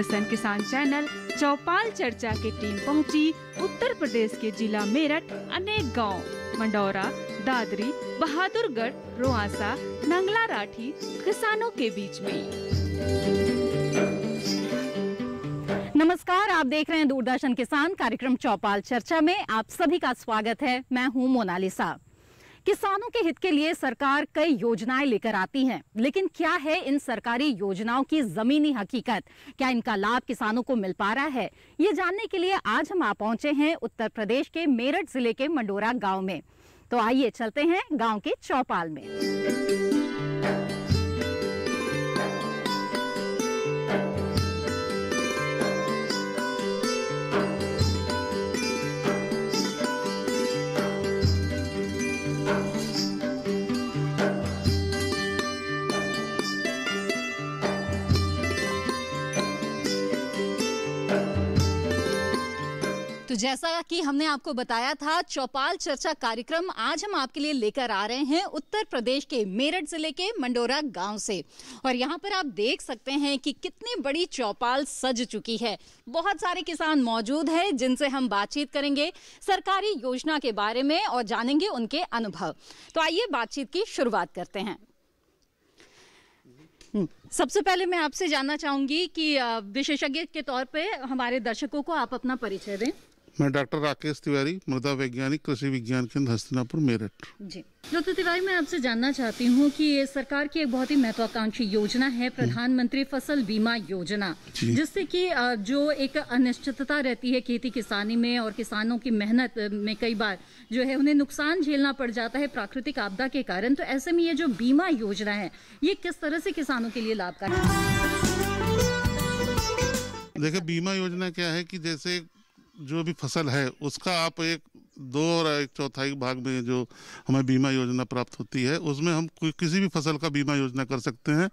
दूरदर्शन किसान चैनल चौपाल चर्चा की टीम पहुंची उत्तर प्रदेश के जिला मेरठ अनेक गांव मंडौरा, दादरी, बहादुरगढ़, रोआसा, नंगला राठी किसानों के बीच में। नमस्कार, आप देख रहे हैं दूरदर्शन किसान कार्यक्रम चौपाल चर्चा में आप सभी का स्वागत है। मैं हूं मोनालिसा। किसानों के हित के लिए सरकार कई योजनाएं लेकर आती है, लेकिन क्या है इन सरकारी योजनाओं की जमीनी हकीकत? क्या इनका लाभ किसानों को मिल पा रहा है? ये जानने के लिए आज हम आ पहुंचे हैं उत्तर प्रदेश के मेरठ जिले के मंडौरा गांव में। तो आइए चलते हैं गांव के चौपाल में। तो जैसा कि हमने आपको बताया था, चौपाल चर्चा कार्यक्रम आज हम आपके लिए लेकर आ रहे हैं उत्तर प्रदेश के मेरठ जिले के मंडौरा गांव से। और यहाँ पर आप देख सकते हैं कि कितनी बड़ी चौपाल सज चुकी है। बहुत सारे किसान मौजूद हैं जिनसे हम बातचीत करेंगे सरकारी योजना के बारे में और जानेंगे उनके अनुभव। तो आइए बातचीत की शुरुआत करते हैं। सबसे पहले मैं आपसे जानना चाहूंगी कि विशेषज्ञ के तौर पे हमारे दर्शकों को आप अपना परिचय दें। मैं डॉक्टर राकेश तिवारी, मृदा वैज्ञानिक, कृषि विज्ञान केंद्र हस्तिनापुर, मेरठ। जी डॉक्टर तिवारी, मैं आपसे जानना चाहती हूँ कि सरकार की एक बहुत ही महत्वाकांक्षी योजना है प्रधानमंत्री फसल बीमा योजना, जिससे कि जो एक अनिश्चितता रहती है खेती किसानी में और किसानों की मेहनत में कई बार जो है उन्हें नुकसान झेलना पड़ जाता है प्राकृतिक आपदा के कारण। तो ऐसे में ये जो बीमा योजना है ये किस तरह से किसानों के लिए लाभकारी है? देखिए, बीमा योजना क्या है कि जैसे जो भी फसल है उसका आप एक 2 और 1/4 भाग में जो हमें बीमा योजना प्राप्त होती है, उसमें हम किसी भी फसल का बीमा योजना कर सकते हैं।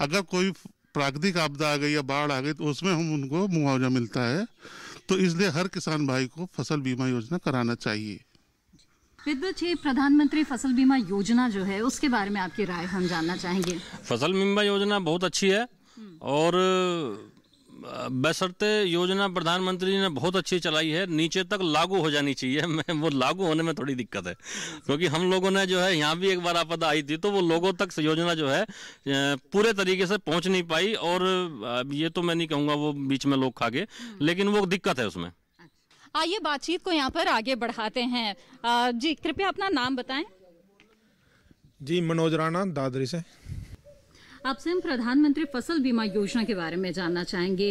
अगर कोई प्राकृतिक आपदा आ गई या बाढ़ आ गई तो उसमें हम उनको मुआवजा मिलता है। तो इसलिए हर किसान भाई को फसल बीमा योजना कराना चाहिए। प्रधानमंत्री फसल बीमा योजना जो है उसके बारे में आपकी राय हम जानना चाहेंगे। फसल बीमा योजना बहुत अच्छी है और बशर्ते योजना प्रधानमंत्री ने बहुत अच्छी चलाई है, नीचे तक लागू हो जानी चाहिए। वो लागू होने में थोड़ी दिक्कत है, क्योंकि हम लोगों ने जो है यहाँ भी एक बार आपदा आई थी तो वो लोगों तक योजना जो है पूरे तरीके से पहुँच नहीं पाई। और ये तो मैं नहीं कहूँगा वो बीच में लोग खा गए, लेकिन वो दिक्कत है उसमें। आइए बातचीत को यहाँ पर आगे बढ़ाते हैं। जी कृपया अपना नाम बताएं। जी मनोज राणा, दादरी से। आपसे हम प्रधानमंत्री फसल बीमा योजना के बारे में जानना चाहेंगे।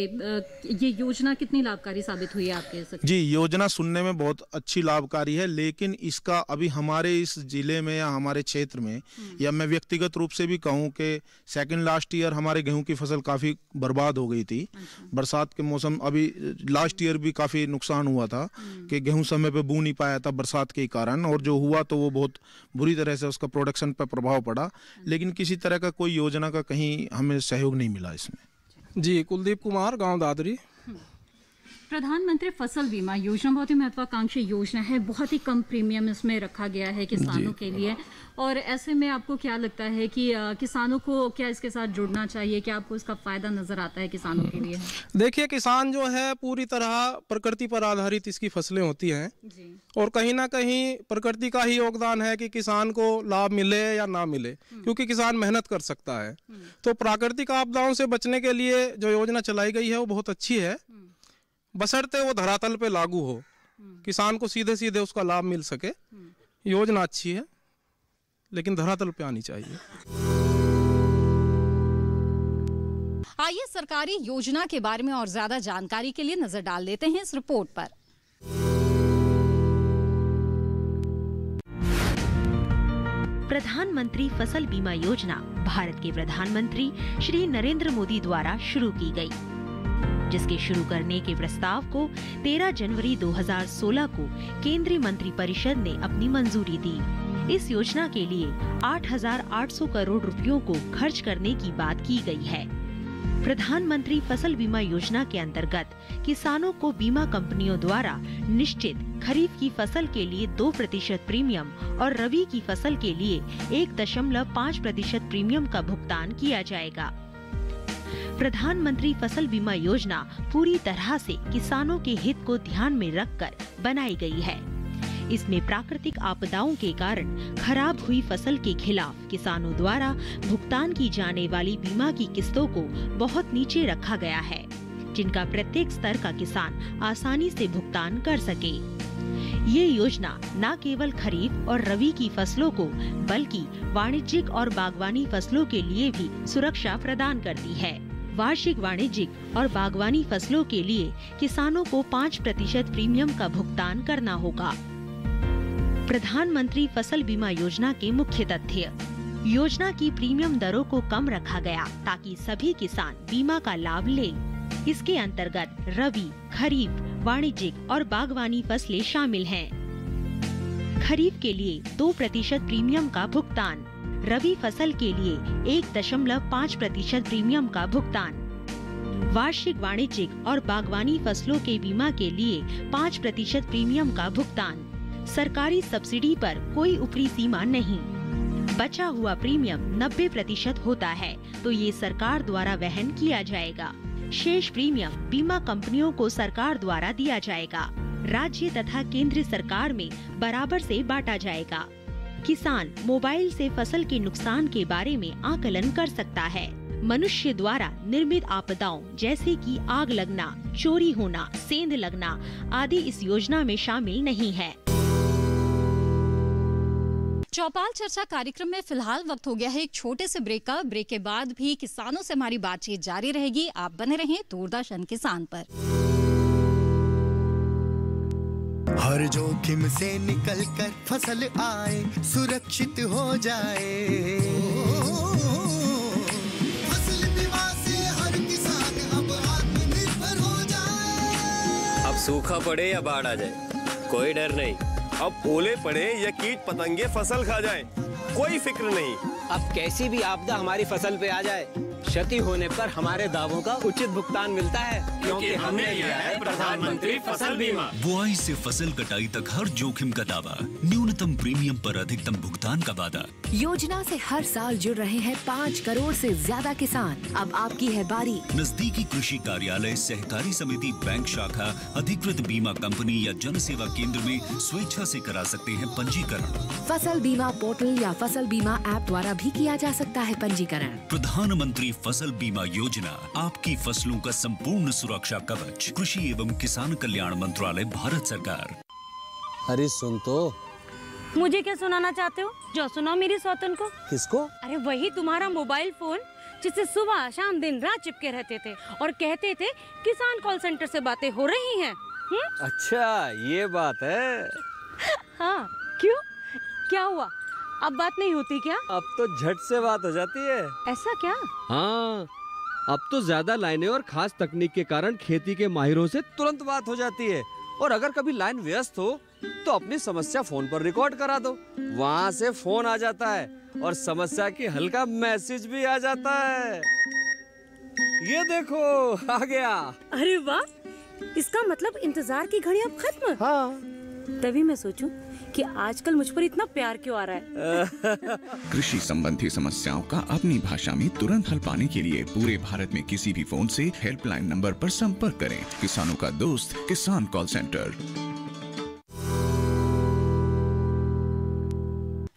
ये योजना कितनी लाभकारी साबित हुई है आपके सकते? जी, योजना सुनने में बहुत अच्छी लाभकारी है, लेकिन इसका अभी हमारे इस जिले में या हमारे क्षेत्र में या मैं व्यक्तिगत रूप से भी कहूँ कि सेकंड लास्ट ईयर हमारे गेहूं की फसल काफ़ी बर्बाद हो गई थी। बरसात के मौसम, अभी लास्ट ईयर भी काफ़ी नुकसान हुआ था कि गेहूँ समय पर बू नहीं पाया था बरसात के कारण, और जो हुआ तो वो बहुत बुरी तरह से उसका प्रोडक्शन पर प्रभाव पड़ा। लेकिन किसी तरह का कोई योजना कहीं हमें सहयोग नहीं मिला इसमें। जी कुलदीप कुमार, गांव दादरी। प्रधानमंत्री फसल बीमा योजना बहुत ही महत्वाकांक्षी योजना है, बहुत ही कम प्रीमियम इसमें रखा गया है किसानों के लिए। और ऐसे में आपको क्या लगता है कि किसानों को क्या इसके साथ जुड़ना चाहिए? क्या आपको इसका फायदा नजर आता है किसानों के लिए? देखिए, किसान जो है पूरी तरह प्रकृति पर आधारित इसकी फसलें होती हैं और कहीं ना कहीं प्रकृति का ही योगदान है कि किसान को लाभ मिले या ना मिले, क्योंकि किसान मेहनत कर सकता है। तो प्राकृतिक आपदाओं से बचने के लिए जो योजना चलाई गई है वो बहुत अच्छी है, बशर्ते वो धरातल पे लागू हो, किसान को सीधे सीधे उसका लाभ मिल सके। योजना अच्छी है लेकिन धरातल पे आनी चाहिए। आइए सरकारी योजना के बारे में और ज्यादा जानकारी के लिए नजर डाल लेते हैं इस रिपोर्ट पर। प्रधानमंत्री फसल बीमा योजना भारत के प्रधानमंत्री श्री नरेंद्र मोदी द्वारा शुरू की गई, जिसके शुरू करने के प्रस्ताव को 13 जनवरी 2016 को केंद्रीय मंत्रिपरिषद ने अपनी मंजूरी दी। इस योजना के लिए 8,800 करोड़ रुपयों को खर्च करने की बात की गई है। प्रधानमंत्री फसल बीमा योजना के अंतर्गत किसानों को बीमा कंपनियों द्वारा निश्चित खरीफ की फसल के लिए 2% प्रीमियम और रबी की फसल के लिए 1.5% प्रीमियम का भुगतान किया जाएगा। प्रधानमंत्री फसल बीमा योजना पूरी तरह से किसानों के हित को ध्यान में रखकर बनाई गई है। इसमें प्राकृतिक आपदाओं के कारण खराब हुई फसल के खिलाफ किसानों द्वारा भुगतान की जाने वाली बीमा की किस्तों को बहुत नीचे रखा गया है, जिनका प्रत्येक स्तर का किसान आसानी से भुगतान कर सके। ये योजना न केवल खरीफ और रबी की फसलों को बल्कि वाणिज्यिक और बागवानी फसलों के लिए भी सुरक्षा प्रदान करती है। वार्षिक वाणिज्यिक और बागवानी फसलों के लिए किसानों को 5% प्रीमियम का भुगतान करना होगा। प्रधानमंत्री फसल बीमा योजना के मुख्य तथ्य। योजना की प्रीमियम दरों को कम रखा गया ताकि सभी किसान बीमा का लाभ ले। इसके अंतर्गत रबी, खरीफ, वाणिज्यिक और बागवानी फसलें शामिल हैं। खरीफ के लिए 2% प्रीमियम का भुगतान, रबी फसल के लिए 1.5% प्रीमियम का भुगतान, वार्षिक वाणिज्यिक और बागवानी फसलों के बीमा के लिए 5% प्रीमियम का भुगतान। सरकारी सब्सिडी पर कोई ऊपरी सीमा नहीं। बचा हुआ प्रीमियम 90% होता है तो ये सरकार द्वारा वहन किया जाएगा। शेष प्रीमियम बीमा कंपनियों को सरकार द्वारा दिया जाएगा। राज्य तथा केंद्र सरकार में बराबर से बांटा जाएगा। किसान मोबाइल से फसल के नुकसान के बारे में आकलन कर सकता है। मनुष्य द्वारा निर्मित आपदाओं जैसे कि आग लगना, चोरी होना, सेंध लगना आदि इस योजना में शामिल नहीं है। चौपाल चर्चा कार्यक्रम में फिलहाल वक्त हो गया है एक छोटे से ब्रेक का। ब्रेक के बाद भी किसानों से हमारी बातचीत जारी रहेगी। आप बने रहें दूरदर्शन किसान पर। हर जोखिम से निकल कर फसल आए, सुरक्षित हो जाए। फसल बीमा से हर किसान अब आत्मनिर्भर हो जाए। अब सूखा पड़े या बाढ़ आ जाए, कोई डर नहीं। अब ओले पड़े या कीट पतंगे फसल खा जाए, कोई फिक्र नहीं। अब कैसी भी आपदा हमारी फसल पे आ जाए, क्षति होने पर हमारे दावों का उचित भुगतान मिलता है, क्योंकि हमने लिया है प्रधानमंत्री फसल बीमा। बुआई से फसल कटाई तक हर जोखिम का दावा, न्यूनतम प्रीमियम पर अधिकतम भुगतान का वादा। योजना से हर साल जुड़ रहे हैं 5 करोड़ से ज्यादा किसान। अब आपकी है बारी। नजदीकी कृषि कार्यालय, सहकारी समिति, बैंक शाखा, अधिकृत बीमा कंपनी या जन सेवा केंद्र में स्वेच्छा से करा सकते हैं पंजीकरण। फसल बीमा पोर्टल या फसल बीमा ऐप द्वारा भी किया जा सकता है पंजीकरण। प्रधानमंत्री फसल बीमा योजना, आपकी फसलों का संपूर्ण सुरक्षा कवच। कृषि एवं किसान कल्याण मंत्रालय, भारत सरकार। अरे सुन तो। मुझे क्या सुनाना चाहते हो? जो सुनाओ मेरी सौतन को। किसको? अरे वही तुम्हारा मोबाइल फोन जिससे सुबह शाम दिन रात चिपके रहते थे और कहते थे किसान कॉल सेंटर से बातें हो रही हैं। अच्छा ये बात है। हाँ क्यों, क्या हुआ? अब बात नहीं होती क्या? अब तो झट से बात हो जाती है। ऐसा क्या? हाँ, अब तो ज्यादा लाइनें और खास तकनीक के कारण खेती के माहिरों से तुरंत बात हो जाती है। और अगर कभी लाइन व्यस्त हो तो अपनी समस्या फोन पर रिकॉर्ड करा दो, वहाँ से फोन आ जाता है और समस्या की हल का मैसेज भी आ जाता है। ये देखो आ गया। अरे वाह, इसका मतलब इंतजार की घड़ी अब खत्म। हाँ। तभी मैं सोचूं कि आजकल मुझ पर इतना प्यार क्यों आ रहा है। कृषि संबंधी समस्याओं का अपनी भाषा में तुरंत हल पाने के लिए पूरे भारत में किसी भी फोन से हेल्पलाइन नंबर पर संपर्क करें। किसानों का दोस्त किसान कॉल सेंटर।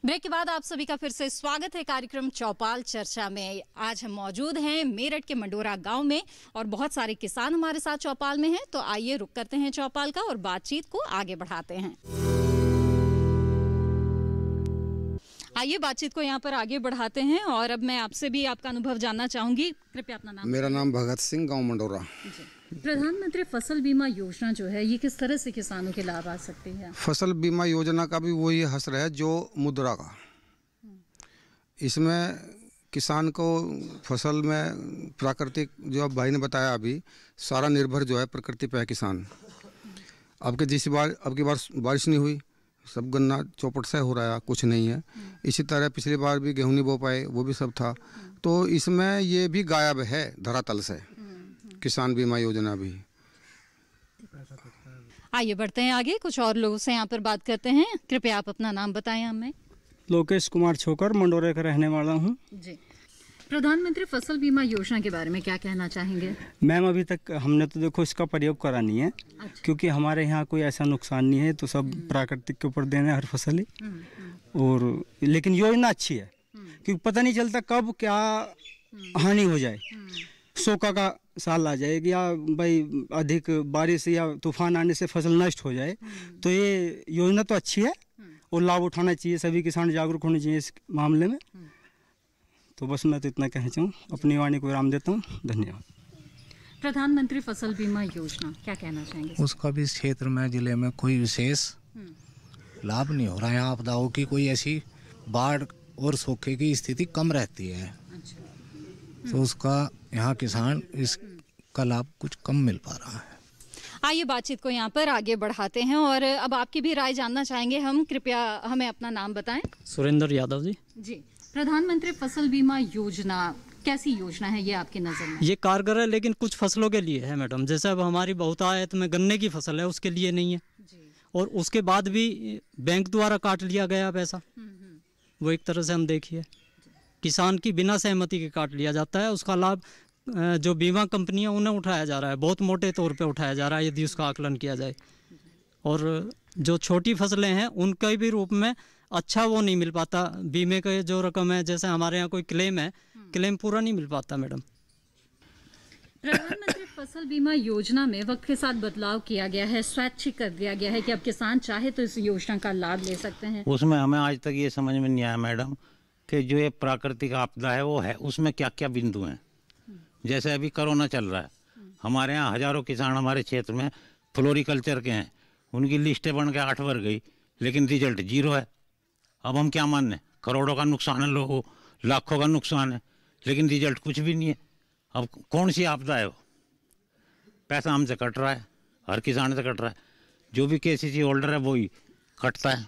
ब्रेक के बाद आप सभी का फिर से स्वागत है कार्यक्रम चौपाल चर्चा में। आज हम मौजूद हैं मेरठ के मंडोरा गांव में और बहुत सारे किसान हमारे साथ चौपाल में हैं। तो आइए रुक करते हैं चौपाल का और बातचीत को आगे बढ़ाते हैं। आइए बातचीत को यहाँ पर आगे बढ़ाते हैं और अब मैं आपसे भी आपका अनुभव जानना चाहूंगी। कृपया अपना नाम। मेरा नाम भगत सिंह, गांव मंडोरा। प्रधानमंत्री फसल बीमा योजना जो है ये किस तरह से किसानों के लाभ आ सकती है? फसल बीमा योजना का भी वही हसर है जो मुद्रा का। इसमें किसान को फसल में प्राकृतिक, जो अब भाई ने बताया अभी, सारा निर्भर जो है प्रकृति पे है किसान। अब की बार बारिश नहीं हुई, सब गन्ना चौपट से हो रहा है, कुछ नहीं है। इसी तरह पिछली बार भी गेहूं नहीं बो पाए, वो भी सब था। तो इसमें ये भी गायब है धरातल से, किसान बीमा योजना भी। आइए बढ़ते हैं आगे, कुछ और लोगों से यहाँ पर बात करते हैं। कृपया आप अपना नाम बताएं हमें। लोकेश कुमार छोकर, मंडोरे का रहने वाला हूँ। जी, प्रधानमंत्री फसल बीमा योजना के बारे में क्या कहना चाहेंगे? मैम अभी तक हमने तो देखो इसका प्रयोग करा नहीं है। अच्छा। क्योंकि हमारे यहाँ कोई ऐसा नुकसान नहीं है, तो सब प्राकृतिक के ऊपर देना है हर फसल ही। और लेकिन योजना अच्छी है क्योंकि पता नहीं चलता कब क्या हानि हो जाए। सूखा का साल आ जाए या भाई अधिक बारिश या तूफान आने से फसल नष्ट हो जाए, तो ये योजना तो अच्छी है और लाभ उठाना चाहिए। सभी किसान जागरूक होने चाहिए इस मामले में। तो बस मैं तो इतना कहना चाहूँ, अपनी वाणी को विराम देता हूँ। धन्यवाद। प्रधानमंत्री फसल बीमा योजना क्या कहना चाहेंगे? उसका भी इस क्षेत्र में जिले में कोई विशेष लाभ नहीं हो रहा है। आपदाओं की कोई ऐसी बाढ़ और सूखे की स्थिति कम रहती है। अच्छा। तो उसका यहाँ किसान इसका लाभ कुछ कम मिल पा रहा है। आइए बातचीत को यहाँ पर आगे बढ़ाते हैं और अब आपकी भी राय जानना चाहेंगे हम। कृपया हमें अपना नाम बताएं। सुरेंद्र यादव जी। जी, प्रधानमंत्री फसल बीमा योजना कैसी योजना है ये आपकी नज़र में? ये कारगर है लेकिन कुछ फसलों के लिए है मैडम। जैसे अब हमारी बहुतायत में गन्ने की फसल है, उसके लिए नहीं है। और उसके बाद भी बैंक द्वारा काट लिया गया पैसा। वो एक तरह से हम देखिए किसान की बिना सहमति के काट लिया जाता है। उसका लाभ जो बीमा कंपनी है उन्हें उठाया जा रहा है, बहुत मोटे तौर पे उठाया जा रहा है यदि उसका आकलन किया जाए। और जो छोटी फसलें हैं उनके भी रूप में अच्छा वो नहीं मिल पाता। बीमे का जो रकम है, जैसे हमारे यहाँ कोई क्लेम है, क्लेम पूरा नहीं मिल पाता मैडम। प्रधानमंत्री फसल बीमा योजना में वक्त के साथ बदलाव किया गया है, स्वैच्छिक कर दिया गया है कि अब किसान चाहे तो इस योजना का लाभ ले सकते हैं। उसमें हमें आज तक ये समझ में नहीं आया मैडम कि जो ये प्राकृतिक आपदा है वो है, उसमें क्या क्या बिंदु हैं। जैसे अभी कोरोना चल रहा है, हमारे यहाँ हजारों किसान हमारे क्षेत्र में फ्लोरिकल्चर के हैं, उनकी लिस्टें बन के 8 भर गई लेकिन रिजल्ट 0 है। अब हम क्या माने, करोड़ों का नुकसान है लोगों, लाखों का नुकसान है लेकिन रिजल्ट कुछ भी नहीं है। अब कौन सी आपदा है वो? पैसा हमसे कट रहा है, हर किसान से कट रहा है, जो भी केसीसी होल्डर है वही कटता है।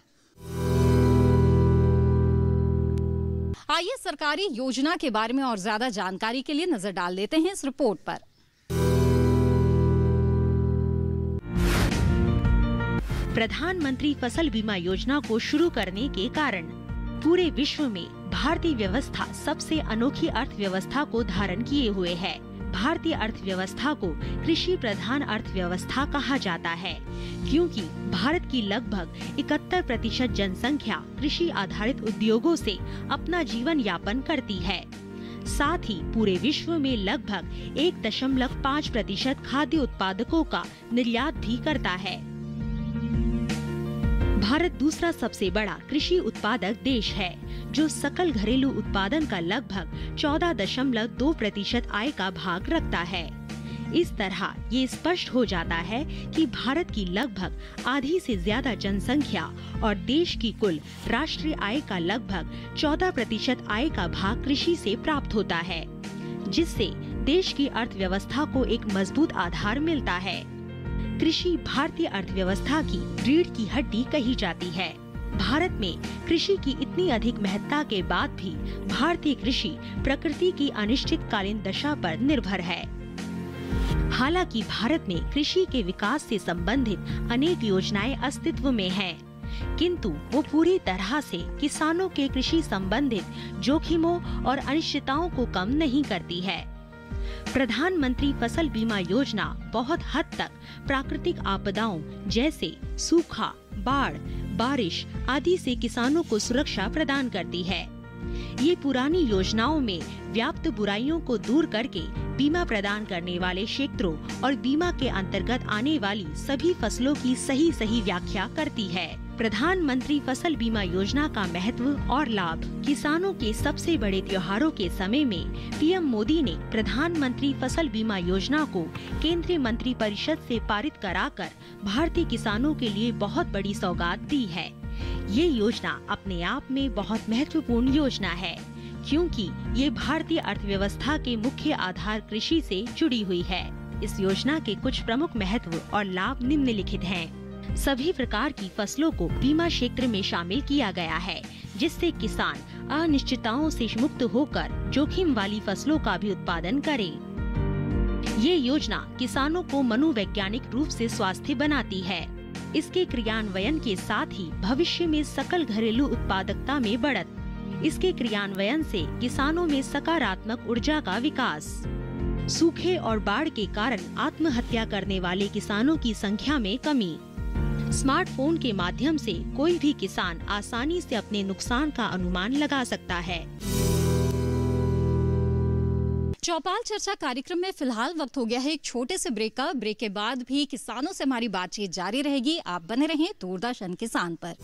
आइए सरकारी योजना के बारे में और ज्यादा जानकारी के लिए नजर डाल देते हैं इस रिपोर्ट पर। प्रधानमंत्री फसल बीमा योजना को शुरू करने के कारण पूरे विश्व में भारतीय व्यवस्था सबसे अनोखी अर्थव्यवस्था को धारण किए हुए है। भारतीय अर्थव्यवस्था को कृषि प्रधान अर्थव्यवस्था कहा जाता है क्योंकि भारत की लगभग 71% जनसंख्या कृषि आधारित उद्योगों से अपना जीवन यापन करती है। साथ ही पूरे विश्व में लगभग 1.5% खाद्य उत्पादकों का निर्यात भी करता है। भारत दूसरा सबसे बड़ा कृषि उत्पादक देश है जो सकल घरेलू उत्पादन का लगभग 14.2% आय का भाग रखता है। इस तरह ये स्पष्ट हो जाता है कि भारत की लगभग आधी से ज्यादा जनसंख्या और देश की कुल राष्ट्रीय आय का लगभग 14% आय का भाग कृषि से प्राप्त होता है, जिससे देश की अर्थव्यवस्था को एक मजबूत आधार मिलता है। कृषि भारतीय अर्थव्यवस्था की रीढ़ की हड्डी कही जाती है। भारत में कृषि की इतनी अधिक महत्ता के बाद भी भारतीय कृषि प्रकृति की अनिश्चितकालीन दशा पर निर्भर है। हालांकि भारत में कृषि के विकास से संबंधित अनेक योजनाएं अस्तित्व में हैं, किंतु वो पूरी तरह से किसानों के कृषि संबंधित जोखिमों और अनिश्चितताओं को कम नहीं करती है। प्रधानमंत्री फसल बीमा योजना बहुत हद तक प्राकृतिक आपदाओं जैसे सूखा, बाढ़, बारिश आदि से किसानों को सुरक्षा प्रदान करती है। ये पुरानी योजनाओं में व्याप्त बुराइयों को दूर करके बीमा प्रदान करने वाले क्षेत्रों और बीमा के अंतर्गत आने वाली सभी फसलों की सही व्याख्या करती है। प्रधानमंत्री फसल बीमा योजना का महत्व और लाभ। किसानों के सबसे बड़े त्योहारों के समय में पीएम मोदी ने प्रधानमंत्री फसल बीमा योजना को केंद्रीय मंत्रिपरिषद से पारित कराकर भारतीय किसानों के लिए बहुत बड़ी सौगात दी है। ये योजना अपने आप में बहुत महत्वपूर्ण योजना है क्योंकि ये भारतीय अर्थव्यवस्था के मुख्य आधार कृषि से जुड़ी हुई है। इस योजना के कुछ प्रमुख महत्व और लाभ निम्नलिखित हैं। सभी प्रकार की फसलों को बीमा क्षेत्र में शामिल किया गया है, जिससे किसान अनिश्चितताओं से मुक्त होकर जोखिम वाली फसलों का भी उत्पादन करें। ये योजना किसानों को मनोवैज्ञानिक रूप से स्वास्थ्य बनाती है। इसके क्रियान्वयन के साथ ही भविष्य में सकल घरेलू उत्पादकता में बढ़त, इसके क्रियान्वयन से किसानों में सकारात्मक ऊर्जा का विकास। सूखे और बाढ़ के कारण आत्महत्या करने वाले किसानों की संख्या में कमी। स्मार्टफोन के माध्यम से कोई भी किसान आसानी से अपने नुकसान का अनुमान लगा सकता है। चौपाल चर्चा कार्यक्रम में फिलहाल वक्त हो गया है एक छोटे से ब्रेक का। ब्रेक के बाद भी किसानों से हमारी बातचीत जारी रहेगी। आप बने रहें दूरदर्शन किसान पर।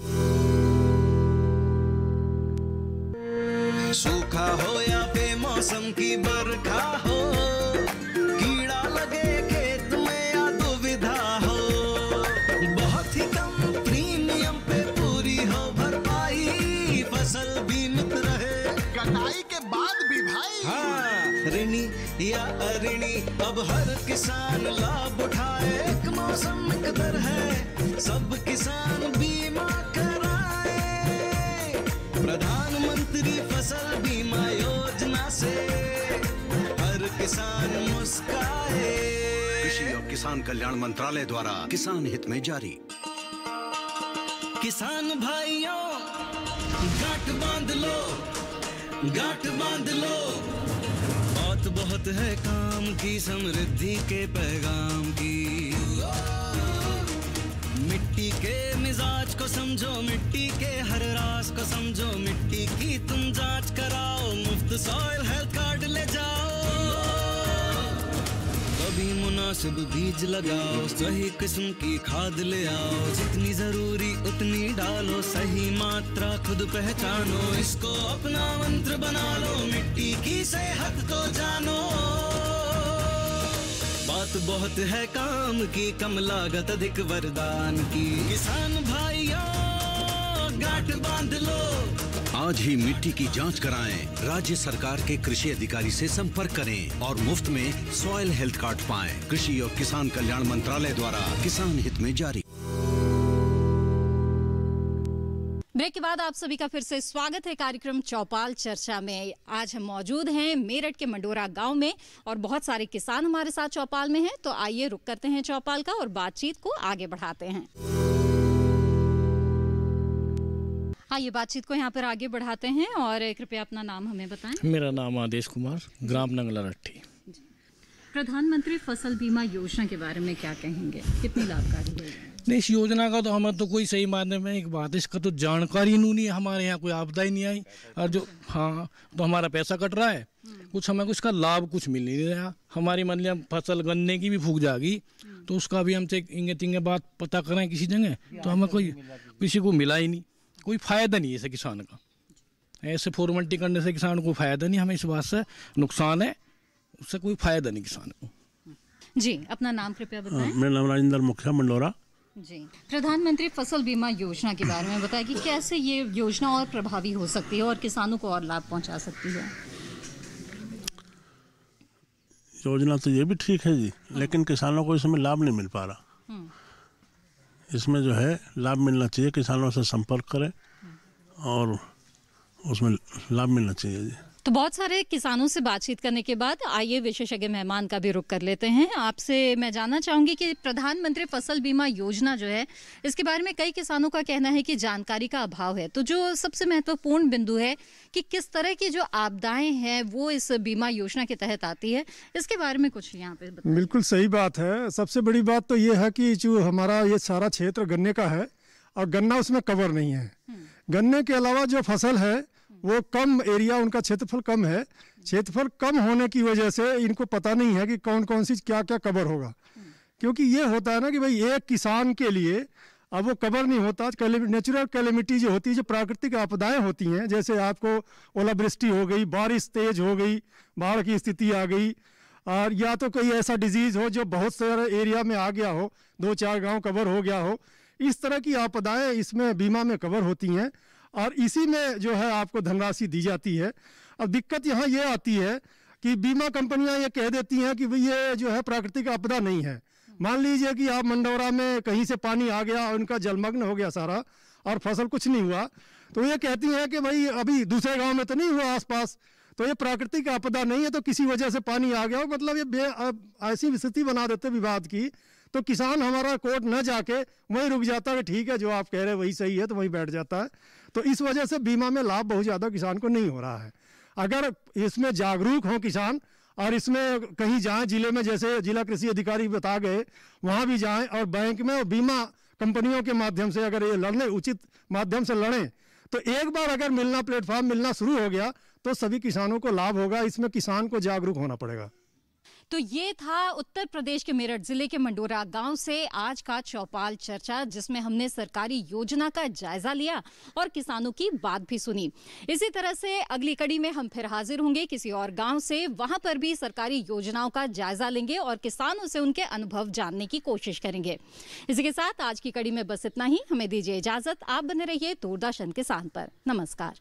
सूखा हो या बेमौसम की बरखा हो, कीड़ा लगे खेत में या दुविधा हो, बहुत ही कम प्रीमियम पे पूरी हो भरपाई, फसल बीमित रहे कटाई के बाद भी भाई। हाँ, ऋणी या अऋणी अब हर किसान लाभ उठाए। एक मौसम एक दर है, सब किसान बीमा कराए। प्रधानमंत्री फसल बीमा योजना से हर किसान मुस्काए। कृषि और किसान कल्याण मंत्रालय द्वारा किसान हित में जारी। किसान भाइयों गांठ बांध लो, गांठ बांध लो, बात बहुत है काम की, समृद्धि के पैगाम की। मिट्टी के मिजाज को समझो, मिट्टी के हर राज को समझो, मिट्टी की तुम जांच कराओ, मुफ्त सॉइल हेल्थ कार्ड ले जाओ। कभी मुनासिब बीज लगाओ, सही किस्म की खाद ले आओ, जितनी जरूरी उतनी डालो, सही मात्रा खुद पहचानो, इसको अपना मंत्र बना लो, मिट्टी की सेहत को जानो। बात बहुत है काम की, कम लागत अधिक वरदान की। किसान भाइयों गांठ बांध लो, आज ही मिट्टी की जांच कराएं। राज्य सरकार के कृषि अधिकारी से संपर्क करें और मुफ्त में सॉइल हेल्थ कार्ड पाएं। कृषि और किसान कल्याण मंत्रालय द्वारा किसान हित में जारी। ब्रेक के बाद आप सभी का फिर से स्वागत है कार्यक्रम चौपाल चर्चा में। आज हम मौजूद हैं मेरठ के मंडोरा गांव में और बहुत सारे किसान हमारे साथ चौपाल में हैं। तो आइए रुक करते हैं चौपाल का और बातचीत को आगे बढ़ाते हैं। आइए बातचीत को यहाँ पर आगे बढ़ाते हैं और कृपया अपना नाम हमें बताएं। मेरा नाम आदेश कुमार, ग्राम नंगला रट्टी। प्रधानमंत्री फसल बीमा योजना के बारे में क्या कहेंगे, कितनी लाभकारी है? नहीं, इस योजना का तो हमें तो कोई सही मायने में एक बात, इसका तो जानकारी नहीं है। हमारे यहाँ कोई आपदा ही नहीं आई और जो हाँ तो हमारा पैसा कट रहा है, कुछ हमें उसका लाभ कुछ मिल नहीं रहा। हमारी मान लिया फसल गन्ने की भी फूक जाएगी तो उसका भी हमसे इंगे तिंगे बात पता करें किसी जगह, तो हमें कोई किसी को मिला ही नहीं। कोई फायदा नहीं है इसे किसान का, ऐसे फॉर्मेलिटी करने से किसान को फायदा नहीं, हमें इस बात से नुकसान है, उससे कोई फायदा नहीं किसान को। जी अपना नाम कृपया बताएं। मेरा नाम राजेंद्र मुखिया, मंडोरा। जी प्रधानमंत्री फसल बीमा योजना के बारे में बताएं कि कैसे ये योजना और प्रभावी हो सकती है और किसानों को और लाभ पहुंचा सकती है। योजना तो ये भी ठीक है जी, लेकिन किसानों को इसमें लाभ नहीं मिल पा रहा। इसमें जो है लाभ मिलना चाहिए, किसानों से संपर्क करें और उसमें लाभ मिलना चाहिए जी। तो बहुत सारे किसानों से बातचीत करने के बाद आइए विशेषज्ञ मेहमान का भी रुख कर लेते हैं। आपसे मैं जानना चाहूंगी कि प्रधानमंत्री फसल बीमा योजना जो है इसके बारे में कई किसानों का कहना है कि जानकारी का अभाव है। तो जो सबसे महत्वपूर्ण बिंदु है कि किस तरह की जो आपदाएं हैं वो इस बीमा योजना के तहत आती है, इसके बारे में कुछ यहाँ पे बताएं। बिल्कुल सही बात है। सबसे बड़ी बात तो ये है कि जो हमारा ये सारा क्षेत्र गन्ने का है और गन्ना उसमें कवर नहीं है। गन्ने के अलावा जो फसल है वो कम एरिया, उनका क्षेत्रफल कम है। क्षेत्रफल कम होने की वजह से इनको पता नहीं है कि कौन कौन सी क्या क्या कवर होगा, क्योंकि ये होता है ना कि भाई एक किसान के लिए अब वो कवर नहीं होता। नेचुरल कैलेमिटी जो होती है, जो प्राकृतिक आपदाएं होती हैं, जैसे आपको ओलावृष्टि हो गई, बारिश तेज हो गई, बाढ़ की स्थिति आ गई, और या तो कोई ऐसा डिजीज हो जो बहुत सारे एरिया में आ गया हो, 2-4 गाँव कवर हो गया हो, इस तरह की आपदाएं इसमें बीमा में कवर होती हैं और इसी में जो है आपको धनराशि दी जाती है। अब दिक्कत यहाँ ये आती है कि बीमा कंपनियां ये कह देती हैं कि भाई ये जो है प्राकृतिक आपदा नहीं है। मान लीजिए कि आप मंडौरा में कहीं से पानी आ गया और उनका जलमग्न हो गया सारा और फसल कुछ नहीं हुआ, तो ये कहती हैं कि भाई अभी दूसरे गाँव में तो नहीं हुआ आसपास, तो ये प्राकृतिक आपदा नहीं है, तो किसी वजह से पानी आ गया हो, मतलब ये ऐसी स्थिति बना देते विवाद की, तो किसान हमारा कोर्ट न जाके वहीं रुक जाता है, ठीक है जो आप कह रहे हैं वही सही है, तो वहीं बैठ जाता है। तो इस वजह से बीमा में लाभ बहुत ज़्यादा किसान को नहीं हो रहा है। अगर इसमें जागरूक हो किसान और इसमें कहीं जाएं, जिले में जैसे जिला कृषि अधिकारी बता गए वहाँ भी जाएं और बैंक में और बीमा कंपनियों के माध्यम से अगर ये लड़ने उचित माध्यम से लड़ें तो एक बार अगर मिलना प्लेटफॉर्म मिलना शुरू हो गया तो सभी किसानों को लाभ होगा। इसमें किसान को जागरूक होना पड़ेगा। तो ये था उत्तर प्रदेश के मेरठ जिले के मंडोरा गांव से आज का चौपाल चर्चा, जिसमें हमने सरकारी योजना का जायजा लिया और किसानों की बात भी सुनी। इसी तरह से अगली कड़ी में हम फिर हाजिर होंगे किसी और गांव से, वहां पर भी सरकारी योजनाओं का जायजा लेंगे और किसानों से उनके अनुभव जानने की कोशिश करेंगे। इसी के साथ आज की कड़ी में बस इतना ही। हमें दीजिए इजाजत। आप बने रहिए दूरदर्शन किसान पर। नमस्कार।